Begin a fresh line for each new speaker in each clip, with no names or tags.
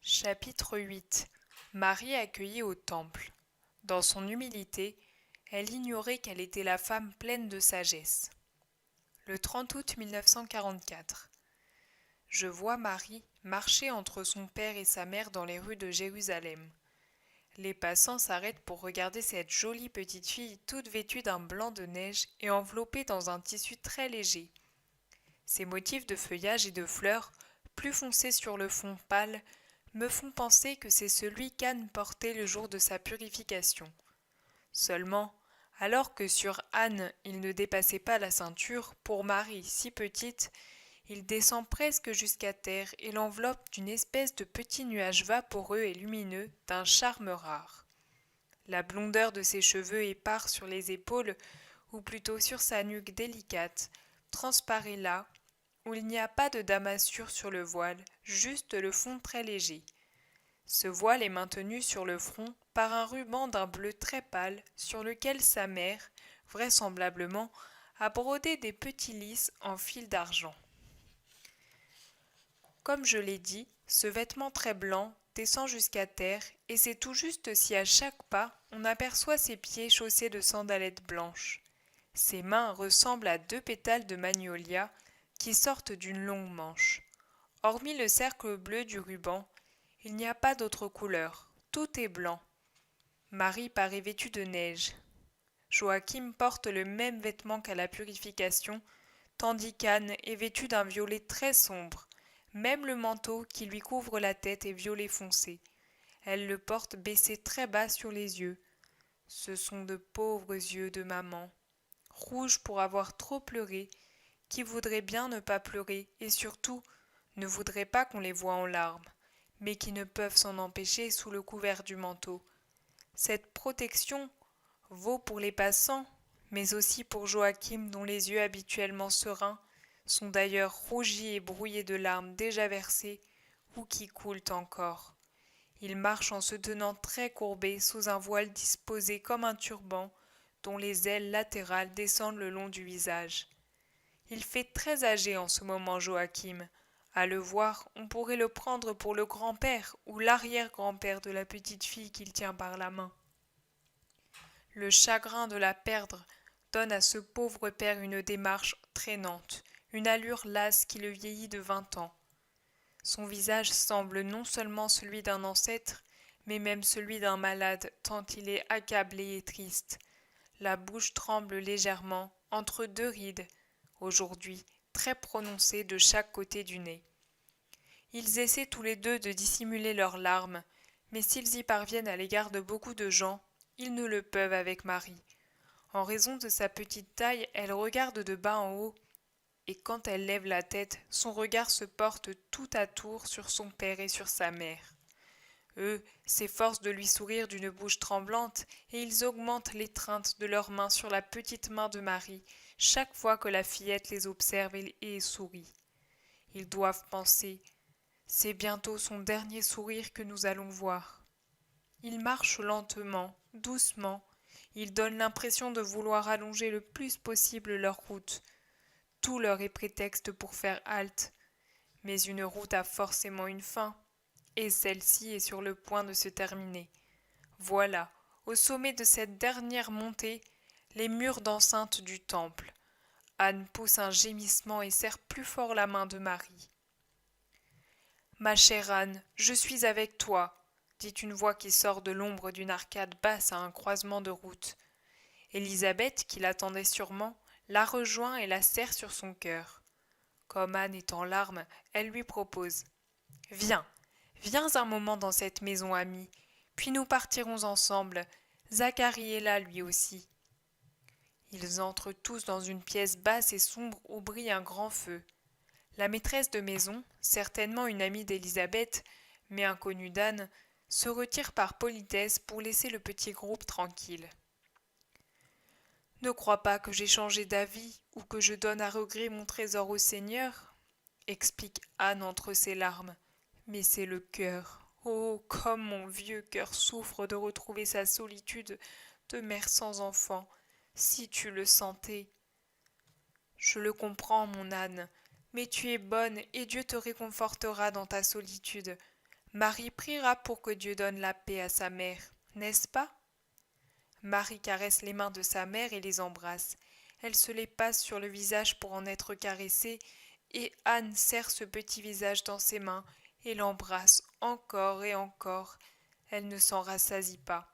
Chapitre 8. Marie accueillie au temple. Dans son humilité, elle ignorait qu'elle était la femme pleine de sagesse. Le 30 août 1944. Je vois Marie marcher entre son père et sa mère dans les rues de Jérusalem. Les passants s'arrêtent pour regarder cette jolie petite fille toute vêtue d'un blanc de neige et enveloppée dans un tissu très léger. Ses motifs de feuillage et de fleurs, plus foncés sur le fond pâle, me font penser que c'est celui qu'Anne portait le jour de sa purification. Seulement, alors que sur Anne il ne dépassait pas la ceinture, pour Marie, si petite, il descend presque jusqu'à terre et l'enveloppe d'une espèce de petit nuage vaporeux et lumineux d'un charme rare. La blondeur de ses cheveux épars sur les épaules, ou plutôt sur sa nuque délicate, transparaît là, où il n'y a pas de damasure sur le voile, juste le fond très léger. Ce voile est maintenu sur le front par un ruban d'un bleu très pâle sur lequel sa mère, vraisemblablement, a brodé des petits lys en fil d'argent. Comme je l'ai dit, ce vêtement très blanc descend jusqu'à terre et c'est tout juste si à chaque pas on aperçoit ses pieds chaussés de sandalettes blanches. Ses mains ressemblent à deux pétales de magnolia qui sortent d'une longue manche. Hormis le cercle bleu du ruban, il n'y a pas d'autre couleur, tout est blanc. Marie paraît vêtue de neige. Joachim porte le même vêtement qu'à la purification, tandis qu'Anne est vêtue d'un violet très sombre. Même le manteau qui lui couvre la tête est violet foncé. Elle le porte baissé très bas sur les yeux. Ce sont de pauvres yeux de maman, rouges pour avoir trop pleuré, qui voudraient bien ne pas pleurer et surtout ne voudraient pas qu'on les voie en larmes, mais qui ne peuvent s'en empêcher sous le couvert du manteau. Cette protection vaut pour les passants, mais aussi pour Joachim dont les yeux habituellement sereins sont d'ailleurs rougis et brouillés de larmes déjà versées ou qui coulent encore. Il marche en se tenant très courbé sous un voile disposé comme un turban dont les ailes latérales descendent le long du visage. Il fait très âgé en ce moment Joachim. À le voir, on pourrait le prendre pour le grand-père ou l'arrière-grand-père de la petite fille qu'il tient par la main. Le chagrin de la perdre donne à ce pauvre père une démarche traînante, une allure lasse qui le vieillit de 20 ans. Son visage semble non seulement celui d'un ancêtre, mais même celui d'un malade, tant il est accablé et triste. La bouche tremble légèrement, entre deux rides, aujourd'hui très prononcées de chaque côté du nez. Ils essaient tous les deux de dissimuler leurs larmes, mais s'ils y parviennent à l'égard de beaucoup de gens, ils ne le peuvent avec Marie. En raison de sa petite taille, elle regarde de bas en haut, et quand elle lève la tête, son regard se porte tout à tour sur son père et sur sa mère. Eux s'efforcent de lui sourire d'une bouche tremblante, et ils augmentent l'étreinte de leurs mains sur la petite main de Marie, chaque fois que la fillette les observe et sourit. Ils doivent penser « C'est bientôt son dernier sourire que nous allons voir ». Ils marchent lentement, doucement. Ils donnent l'impression de vouloir allonger le plus possible leur route. Tout leur est prétexte pour faire halte. Mais une route a forcément une fin, et celle-ci est sur le point de se terminer. Voilà, au sommet de cette dernière montée, les murs d'enceinte du temple. Anne pousse un gémissement et serre plus fort la main de Marie. « Ma chère Anne, je suis avec toi », dit une voix qui sort de l'ombre d'une arcade basse à un croisement de route. Élisabeth, qui l'attendait sûrement, la rejoint et la serre sur son cœur. Comme Anne est en larmes, elle lui propose « Viens, viens un moment dans cette maison amie, puis nous partirons ensemble. Zacharie est là lui aussi. » Ils entrent tous dans une pièce basse et sombre où brille un grand feu. La maîtresse de maison, certainement une amie d'Élisabeth, mais inconnue d'Anne, se retire par politesse pour laisser le petit groupe tranquille. « Ne crois pas que j'ai changé d'avis ou que je donne à regret mon trésor au Seigneur, » explique Anne entre ses larmes. « Mais c'est le cœur. Oh, comme mon vieux cœur souffre de retrouver sa solitude de mère sans enfant. Si tu le sentais. » « Je le comprends, mon Anne, mais tu es bonne et Dieu te réconfortera dans ta solitude. Marie priera pour que Dieu donne la paix à sa mère, n'est-ce pas? Marie caresse les mains de sa mère et les embrasse. Elle se les passe sur le visage pour en être caressée, et Anne serre ce petit visage dans ses mains et l'embrasse encore et encore. Elle ne s'en rassasie pas.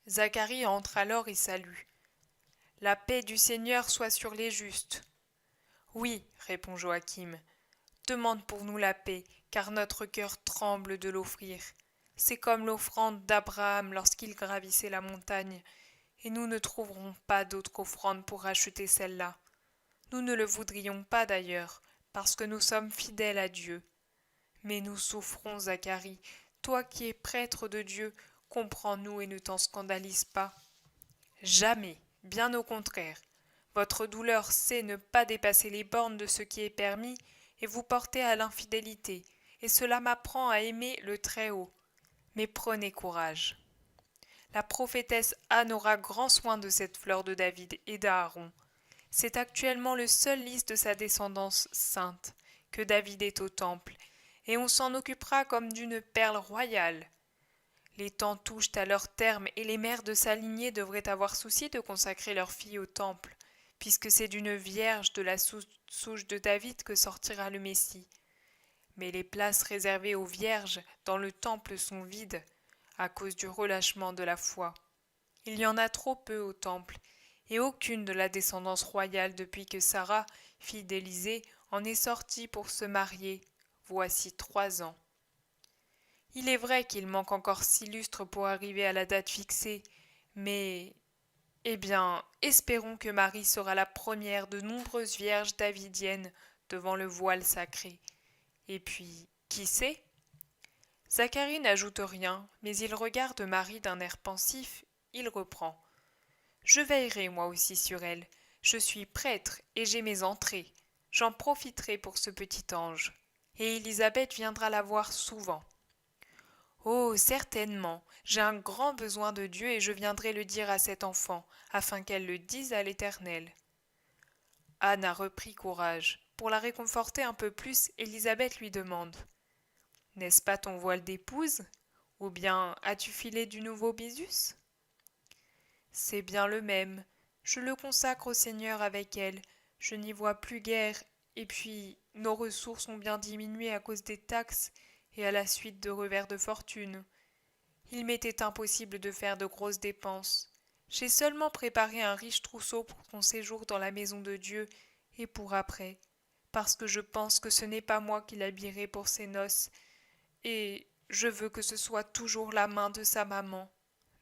Zacharie entre alors et salue. La paix du Seigneur soit sur les justes. Oui, répond Joachim. Demande pour nous la paix, car notre cœur tremble de l'offrir. C'est comme l'offrande d'Abraham lorsqu'il gravissait la montagne, et nous ne trouverons pas d'autre offrande pour racheter celle-là. Nous ne le voudrions pas d'ailleurs, parce que nous sommes fidèles à Dieu. Mais nous souffrons, Zacharie. Toi qui es prêtre de Dieu, comprends-nous et ne t'en scandalise pas. Jamais, bien au contraire. Votre douleur sait ne pas dépasser les bornes de ce qui est permis et vous porter à l'infidélité, et cela m'apprend à aimer le Très-Haut. Mais prenez courage. La prophétesse Anne aura grand soin de cette fleur de David et d'Aaron. C'est actuellement le seul lys de sa descendance sainte, que David est au temple, et on s'en occupera comme d'une perle royale. Les temps touchent à leur terme et les mères de sa lignée devraient avoir souci de consacrer leur fille au temple, puisque c'est d'une vierge de la souche de David que sortira le Messie. Mais les places réservées aux vierges dans le temple sont vides, à cause du relâchement de la foi. Il y en a trop peu au temple, et aucune de la descendance royale depuis que Sarah, fille d'Élisée, en est sortie pour se marier, voici 3 ans. Il est vrai qu'il manque encore 6 lustres pour arriver à la date fixée, mais... Eh bien, espérons que Marie sera la première de nombreuses vierges davidiennes devant le voile sacré. Et puis, qui sait? Zacharie n'ajoute rien, mais il regarde Marie d'un air pensif, il reprend. Je veillerai moi aussi sur elle. Je suis prêtre et j'ai mes entrées. J'en profiterai pour ce petit ange. Et Élisabeth viendra la voir souvent. Oh, certainement, j'ai un grand besoin de Dieu et je viendrai le dire à cet enfant, afin qu'elle le dise à l'Éternel. Anne a repris courage. Pour la réconforter un peu plus, Élisabeth lui demande. N'est-ce pas ton voile d'épouse? Ou bien as-tu filé du nouveau bisus? C'est bien le même. Je le consacre au Seigneur avec elle. Je n'y vois plus guère, et puis nos ressources ont bien diminué à cause des taxes et à la suite de revers de fortune. Il m'était impossible de faire de grosses dépenses. J'ai seulement préparé un riche trousseau pour ton séjour dans la maison de Dieu et pour après, parce que je pense que ce n'est pas moi qui l'habillerai pour ses noces, et je veux que ce soit toujours la main de sa maman,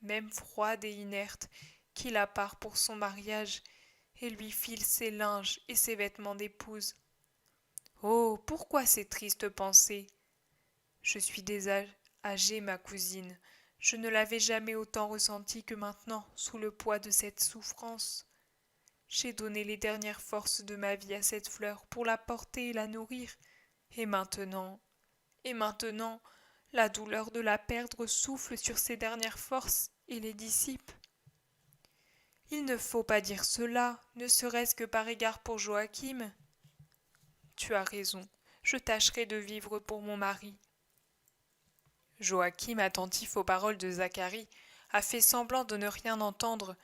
même froide et inerte, qui la part pour son mariage et lui file ses linges et ses vêtements d'épouse. Oh, pourquoi ces tristes pensées? Je suis désagée, ma cousine. Je ne l'avais jamais autant ressenti que maintenant, sous le poids de cette souffrance. J'ai donné les dernières forces de ma vie à cette fleur pour la porter et la nourrir. Et maintenant, la douleur de la perdre souffle sur ses dernières forces et les dissipe. Il ne faut pas dire cela, ne serait-ce que par égard pour Joachim. Tu as raison, je tâcherai de vivre pour mon mari. Joachim, attentif aux paroles de Zacharie, a fait semblant de ne rien entendre,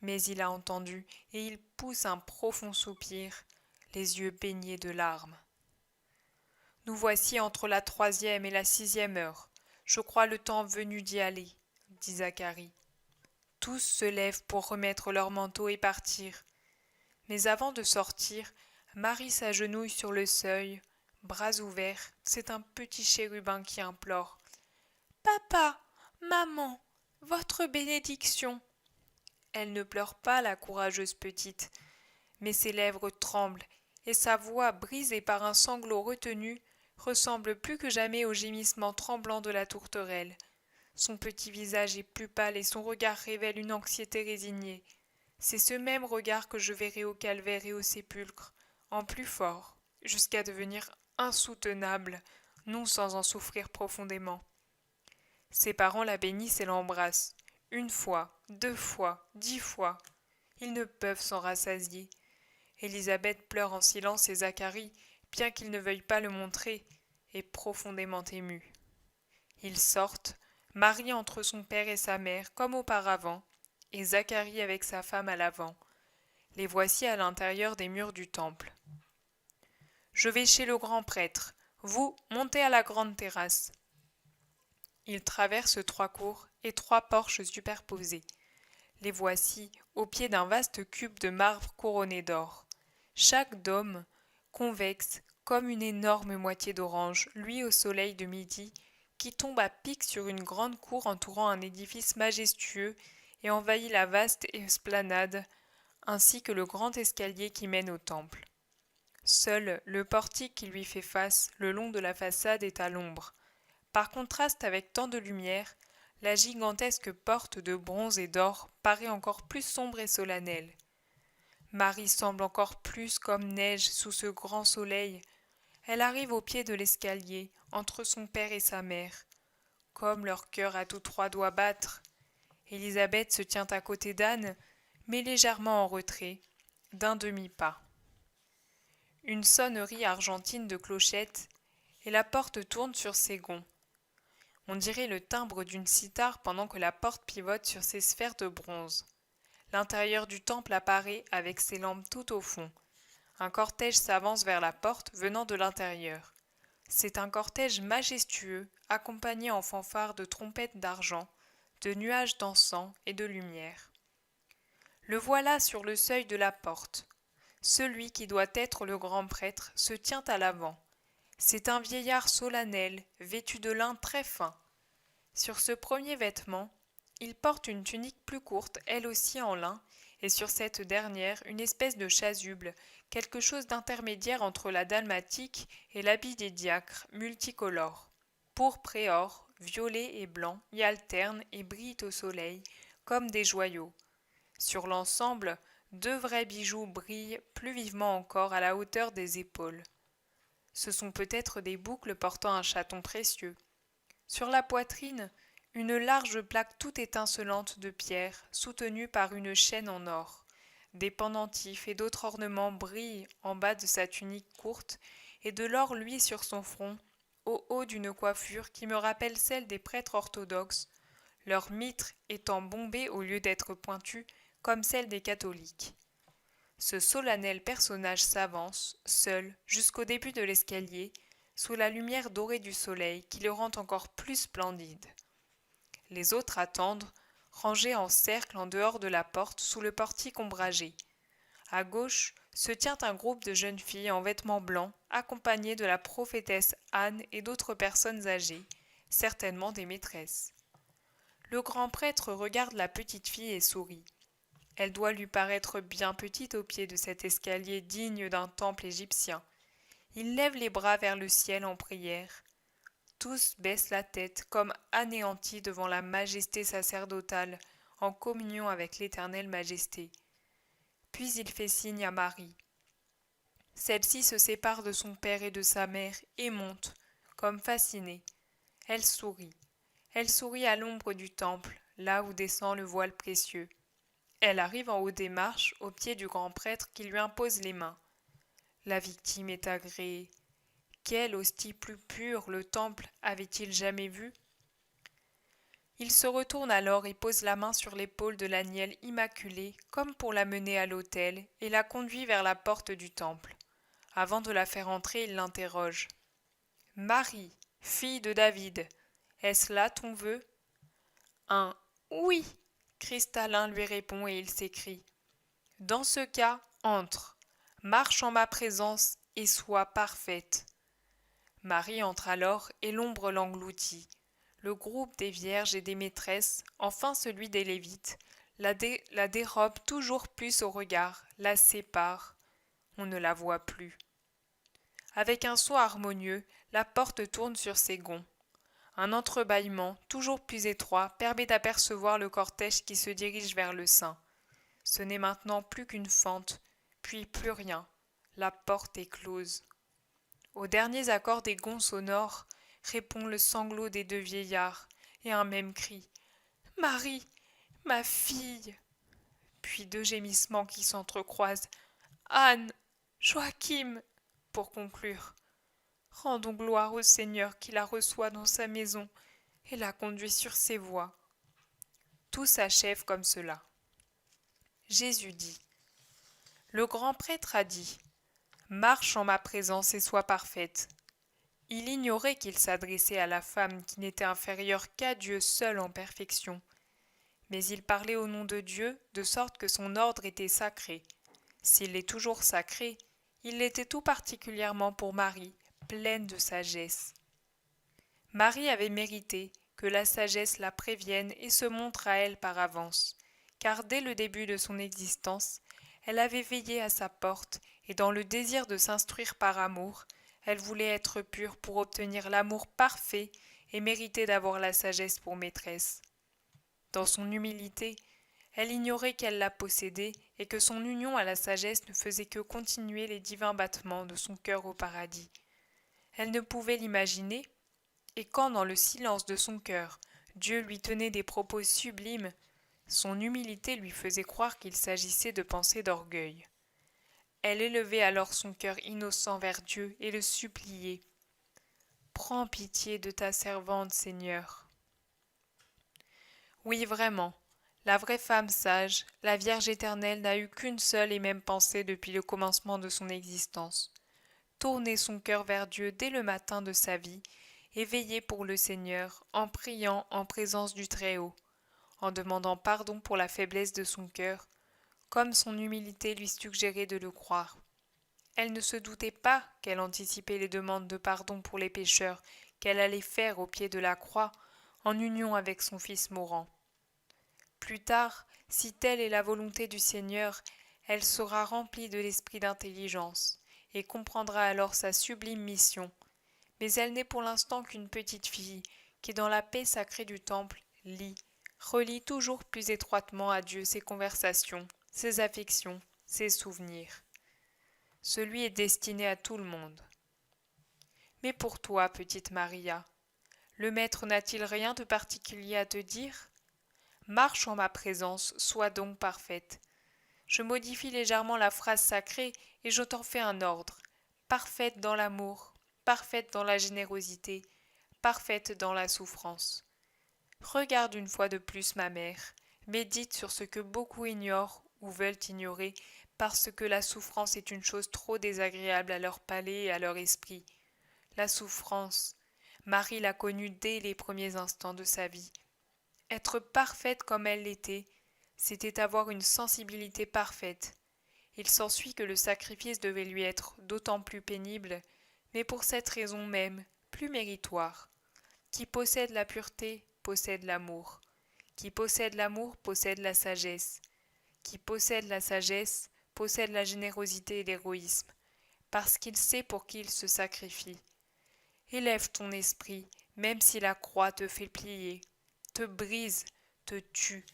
mais il a entendu, et il pousse un profond soupir, les yeux baignés de larmes. Nous voici entre la 3e et la 6e heure. Je crois le temps venu d'y aller, dit Zacharie. Tous se lèvent pour remettre leurs manteaux et partir. Mais avant de sortir, Marie s'agenouille sur le seuil, bras ouverts, c'est un petit chérubin qui implore. Papa, maman, votre bénédiction. Elle ne pleure pas, la courageuse petite, mais ses lèvres tremblent, et sa voix, brisée par un sanglot retenu, ressemble plus que jamais au gémissement tremblant de la tourterelle. Son petit visage est plus pâle et son regard révèle une anxiété résignée. C'est ce même regard que je verrai au calvaire et au sépulcre, en plus fort, jusqu'à devenir insoutenable, non sans en souffrir profondément. Ses parents la bénissent et l'embrassent. 1 fois, 2 fois, 10 fois. Ils ne peuvent s'en rassasier. Élisabeth pleure en silence et Zacharie, bien qu'il ne veuille pas le montrer, est profondément ému. Ils sortent, Marie entre son père et sa mère, comme auparavant, et Zacharie avec sa femme à l'avant. Les voici à l'intérieur des murs du temple. Je vais chez le grand prêtre. Vous, montez à la grande terrasse. Ils traversent 3 cours et 3 porches superposés. Les voici au pied d'un vaste cube de marbre couronné d'or. Chaque dôme, convexe, comme une énorme moitié d'orange, luit au soleil de midi, qui tombe à pic sur une grande cour entourant un édifice majestueux et envahit la vaste esplanade, ainsi que le grand escalier qui mène au temple. Seul le portique qui lui fait face, le long de la façade, est à l'ombre. Par contraste avec tant de lumière, la gigantesque porte de bronze et d'or paraît encore plus sombre et solennelle. Marie semble encore plus comme neige sous ce grand soleil. Elle arrive au pied de l'escalier, entre son père et sa mère. Comme leur cœur à tous 3 doit battre. Élisabeth se tient à côté d'Anne, mais légèrement en retrait, d'un demi-pas. Une sonnerie argentine de clochette, et la porte tourne sur ses gonds. On dirait le timbre d'une cithare pendant que la porte pivote sur ses sphères de bronze. L'intérieur du temple apparaît avec ses lampes tout au fond. Un cortège s'avance vers la porte venant de l'intérieur. C'est un cortège majestueux, accompagné en fanfares de trompettes d'argent, de nuages d'encens et de lumière. Le voilà sur le seuil de la porte. Celui qui doit être le grand prêtre se tient à l'avant. C'est un vieillard solennel, vêtu de lin très fin. Sur ce premier vêtement, il porte une tunique plus courte, elle aussi en lin, et sur cette dernière une espèce de chasuble, quelque chose d'intermédiaire entre la dalmatique et l'habit des diacres, multicolore. Pourpre et or, violet et blanc y alternent et brillent au soleil, comme des joyaux. Sur l'ensemble, 2 vrais bijoux brillent plus vivement encore à la hauteur des épaules. Ce sont peut-être des boucles portant un chaton précieux. Sur la poitrine, une large plaque toute étincelante de pierre, soutenue par une chaîne en or. Des pendentifs et d'autres ornements brillent en bas de sa tunique courte, et de l'or luit sur son front, au haut d'une coiffure qui me rappelle celle des prêtres orthodoxes, leur mitre étant bombée au lieu d'être pointue, comme celle des catholiques. Ce solennel personnage s'avance, seul, jusqu'au début de l'escalier, sous la lumière dorée du soleil qui le rend encore plus splendide. Les autres attendent, rangés en cercle en dehors de la porte sous le portique ombragé. À gauche se tient un groupe de jeunes filles en vêtements blancs, accompagnées de la prophétesse Anne et d'autres personnes âgées, certainement des maîtresses. Le grand prêtre regarde la petite fille et sourit. Elle doit lui paraître bien petite au pied de cet escalier digne d'un temple égyptien. Il lève les bras vers le ciel en prière. Tous baissent la tête comme anéantis devant la majesté sacerdotale, en communion avec l'éternelle majesté. Puis il fait signe à Marie. Celle-ci se sépare de son père et de sa mère et monte, comme fascinée. Elle sourit. Elle sourit à l'ombre du temple, là où descend le voile précieux. Elle arrive en haut des marches, au pied du grand prêtre qui lui impose les mains. La victime est agréée. Quelle hostie plus pure le temple avait-il jamais vue? Il se retourne alors et pose la main sur l'épaule de l'Agnelle immaculée, comme pour la mener à l'autel, et la conduit vers la porte du temple. Avant de la faire entrer, il l'interroge. « Marie, fille de David, est-ce là ton vœu ?» Un « Oui !» cristallin lui répond et il s'écrie. « Dans ce cas, entre, marche en ma présence et sois parfaite. » Marie entre alors et l'ombre l'engloutit. Le groupe des vierges et des maîtresses, enfin celui des Lévites, la dérobe toujours plus au regard, la sépare. On ne la voit plus. Avec un son harmonieux, la porte tourne sur ses gonds. Un entrebâillement, toujours plus étroit, permet d'apercevoir le cortège qui se dirige vers le sein. Ce n'est maintenant plus qu'une fente, puis plus rien. La porte est close. Aux derniers accords des gonds sonores répond le sanglot des 2 vieillards et un même cri. « Marie, ma fille !» Puis 2 gémissements qui s'entrecroisent. « Anne, Joachim !» Pour conclure. « Rendons gloire au Seigneur qui la reçoit dans sa maison. et la conduit sur ses voies. Tout s'achève comme cela. Jésus dit, le grand prêtre a dit, marche en ma présence et sois parfaite. Il ignorait qu'il s'adressait à la femme qui n'était inférieure qu'à Dieu seul en perfection. Mais il parlait au nom de Dieu, de sorte que son ordre était sacré. S'il est toujours sacré, il l'était tout particulièrement pour Marie, pleine de sagesse. Marie avait mérité que la sagesse la prévienne et se montre à elle par avance, car dès le début de son existence, elle avait veillé à sa porte, et dans le désir de s'instruire par amour, elle voulait être pure pour obtenir l'amour parfait et mériter d'avoir la sagesse pour maîtresse. Dans son humilité, elle ignorait qu'elle la possédait et que son union à la sagesse ne faisait que continuer les divins battements de son cœur au paradis. Elle ne pouvait l'imaginer, et quand dans le silence de son cœur, Dieu lui tenait des propos sublimes, son humilité lui faisait croire qu'il s'agissait de pensées d'orgueil. Elle élevait alors son cœur innocent vers Dieu et le suppliait. « Prends pitié de ta servante, Seigneur. » Oui, vraiment, la vraie femme sage, la Vierge éternelle n'a eu qu'une seule et même pensée depuis le commencement de son existence. Tourner son cœur vers Dieu dès le matin de sa vie et veiller pour le Seigneur en priant en présence du Très-Haut, en demandant pardon pour la faiblesse de son cœur, comme son humilité lui suggérait de le croire. Elle ne se doutait pas qu'elle anticipait les demandes de pardon pour les pécheurs qu'elle allait faire au pied de la croix en union avec son Fils mourant. Plus tard, si telle est la volonté du Seigneur, elle sera remplie de l'esprit d'intelligence et comprendra alors sa sublime mission. Mais elle n'est pour l'instant qu'une petite fille qui, dans la paix sacrée du temple, relie toujours plus étroitement à Dieu ses conversations, ses affections, ses souvenirs. Celui est destiné à tout le monde. Mais pour toi, petite Maria, le Maître n'a-t-il rien de particulier à te dire ? Marche en ma présence, sois donc parfaite. Je modifie légèrement la phrase sacrée et je t'en fais un ordre. Parfaite dans l'amour, parfaite dans la générosité, parfaite dans la souffrance. Regarde une fois de plus ma mère, médite sur ce que beaucoup ignorent ou veulent ignorer, parce que la souffrance est une chose trop désagréable à leur palais et à leur esprit. La souffrance, Marie l'a connue dès les premiers instants de sa vie. Être parfaite comme elle l'était, c'était avoir une sensibilité parfaite. Il s'ensuit que le sacrifice devait lui être d'autant plus pénible, mais pour cette raison même, plus méritoire. Qui possède la pureté, possède l'amour. Qui possède l'amour, possède la sagesse. Qui possède la sagesse, possède la générosité et l'héroïsme, parce qu'il sait pour qui il se sacrifie. Élève ton esprit, même si la croix te fait plier, te brise, te tue.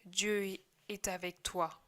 Dieu est avec toi.